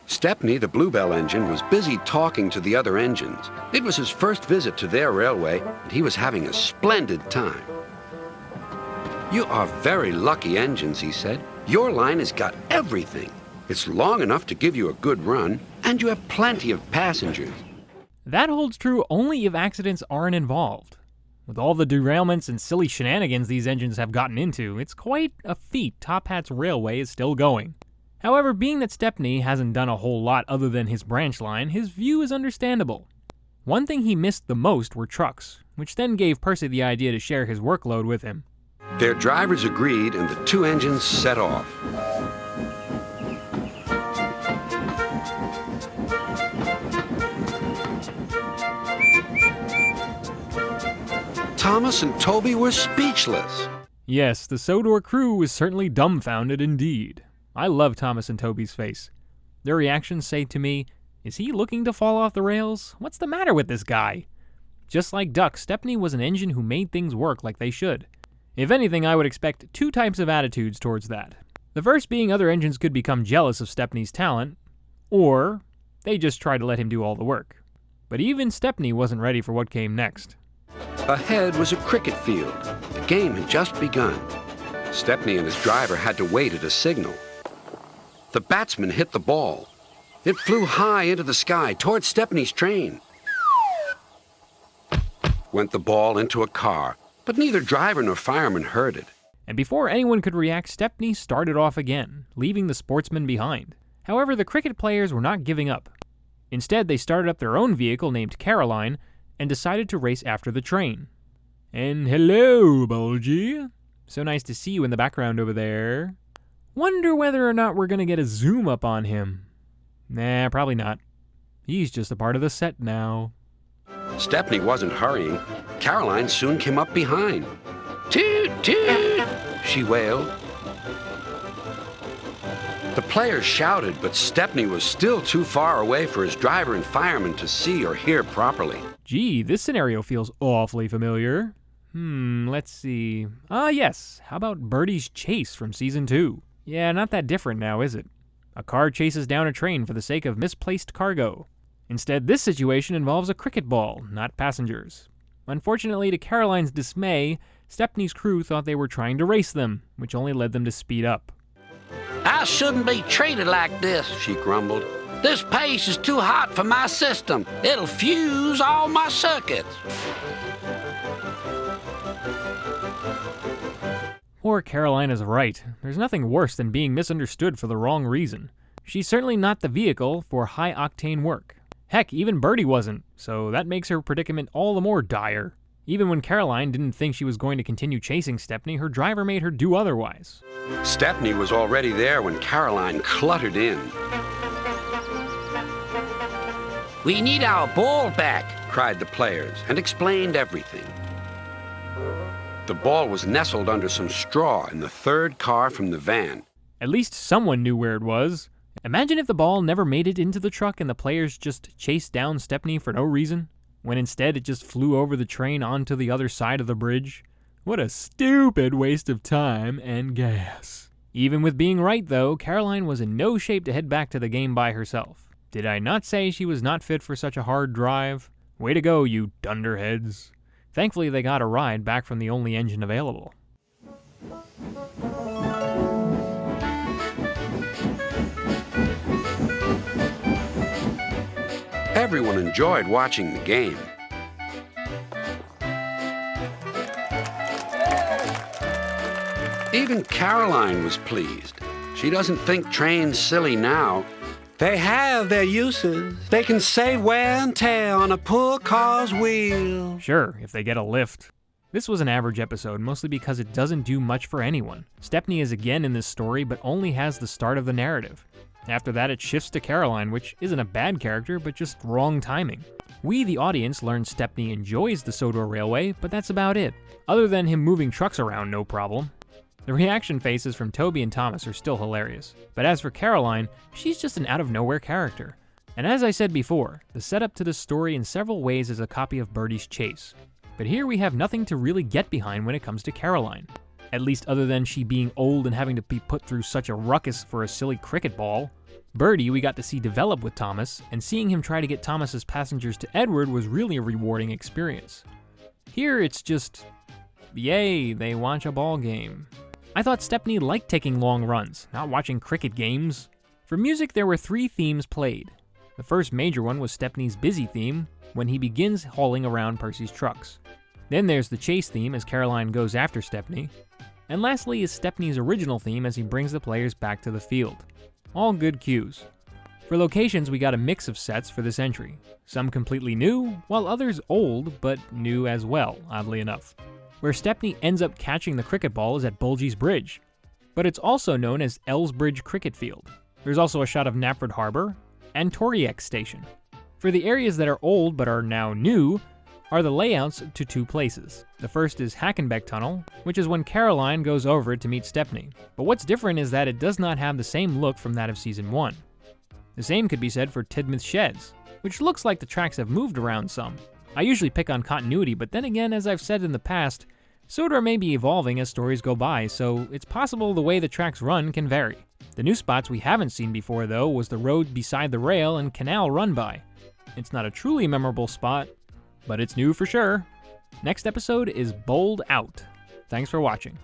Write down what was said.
Stepney, the Bluebell engine, was busy talking to the other engines. It was his first visit to their railway, and he was having a splendid time. "You are very lucky engines," he said. "Your line has got everything. It's long enough to give you a good run, and you have plenty of passengers." That holds true only if accidents aren't involved. With all the derailments and silly shenanigans these engines have gotten into, it's quite a feat Top Hat's railway is still going. However, being that Stepney hasn't done a whole lot other than his branch line, his view is understandable. One thing he missed the most were trucks, which then gave Percy the idea to share his workload with him. Their drivers agreed, and the two engines set off. Thomas and Toby were speechless. Yes, the Sodor crew was certainly dumbfounded indeed. I love Thomas and Toby's face. Their reactions say to me, "Is he looking to fall off the rails? What's the matter with this guy?" Just like Duck, Stepney was an engine who made things work like they should. If anything, I would expect two types of attitudes towards that. The first being other engines could become jealous of Stepney's talent, or they just try to let him do all the work. But even Stepney wasn't ready for what came next. Ahead was a cricket field. The game had just begun. Stepney and his driver had to wait at a signal. The batsman hit the ball. It flew high into the sky toward Stepney's train. Went the ball into a car, but neither driver nor fireman heard it. And before anyone could react, Stepney started off again, leaving the sportsman behind. However, the cricket players were not giving up. Instead, they started up their own vehicle named Carolin and decided to race after the train. And hello, Bulgy. So nice to see you in the background over there. Wonder whether or not we're gonna get a zoom up on him. Nah, probably not. He's just a part of the set now. Stepney wasn't hurrying. Caroline soon came up behind. "Toot, toot," she wailed. The players shouted, but Stepney was still too far away for his driver and fireman to see or hear properly. Gee, this scenario feels awfully familiar. Let's see. Yes, how about Birdie's Chase from Season 2? Yeah, not that different now, is it? A car chases down a train for the sake of misplaced cargo. Instead, this situation involves a cricket ball, not passengers. Unfortunately, to Caroline's dismay, Stepney's crew thought they were trying to race them, which only led them to speed up. "I shouldn't be treated like this," She grumbled. "This pace is too hot for my system. It'll fuse all my circuits." Poor Caroline is right. There's nothing worse than being misunderstood for the wrong reason. She's certainly not the vehicle for high-octane work. Heck, even Birdie wasn't, so that makes her predicament all the more dire. Even when Caroline didn't think she was going to continue chasing Stepney, her driver made her do otherwise. Stepney was already there when Caroline cluttered in. "We need our ball back," Cried the players, and explained everything. The ball was nestled under some straw in the third car from the van. At least someone knew where it was. Imagine if the ball never made it into the truck and the players just chased down Stepney for no reason, when instead it just flew over the train onto the other side of the bridge. What a stupid waste of time and gas. Even with being right though, Caroline was in no shape to head back to the game by herself. Did I not say she was not fit for such a hard drive? Way to go, you dunderheads. Thankfully, they got a ride back from the only engine available. Everyone enjoyed watching the game. Even Caroline was pleased. She doesn't think trains silly now. They have their uses. They can save wear and tear on a poor car's wheel. Sure, if they get a lift. This was an average episode, mostly because it doesn't do much for anyone. Stepney is again in this story, but only has the start of the narrative. After that, it shifts to Caroline, which isn't a bad character, but just wrong timing. We, the audience, learn Stepney enjoys the Sodor Railway, but that's about it. Other than him moving trucks around, no problem. The reaction faces from Toby and Thomas are still hilarious. But as for Caroline, she's just an out-of-nowhere character. And as I said before, the setup to this story in several ways is a copy of Birdie's Chase. But here we have nothing to really get behind when it comes to Caroline. At least other than she being old and having to be put through such a ruckus for a silly cricket ball. Birdie we got to see develop with Thomas, and seeing him try to get Thomas's passengers to Edward was really a rewarding experience. Here it's just, yay, they watch a ball game. I thought Stepney liked taking long runs, not watching cricket games. For music, there were 3 themes played. The first major one was Stepney's busy theme, when he begins hauling around Percy's trucks. Then there's the chase theme as Caroline goes after Stepney. And lastly is Stepney's original theme as he brings the players back to the field. All good cues. For locations, we got a mix of sets for this entry. Some completely new, while others old, but new as well, oddly enough. Where Stepney ends up catching the cricket ball is at Bulge's Bridge, but it's also known as Elsbridge Cricket Field. There's also a shot of Knapford Harbor and Toriek Station. For the areas that are old but are now new, are the layouts to 2 places. The first is Hackenbeck Tunnel, which is when Caroline goes over it to meet Stepney. But what's different is that it does not have the same look from that of Season 1. The same could be said for Tidmouth Sheds, which looks like the tracks have moved around some. I usually pick on continuity, but then again, as I've said in the past, Sodor may be evolving as stories go by, so it's possible the way the tracks run can vary. The new spots we haven't seen before, though, was the road beside the rail and canal run by. It's not a truly memorable spot, but it's new for sure. Next episode is Bowled Out. Thanks for watching.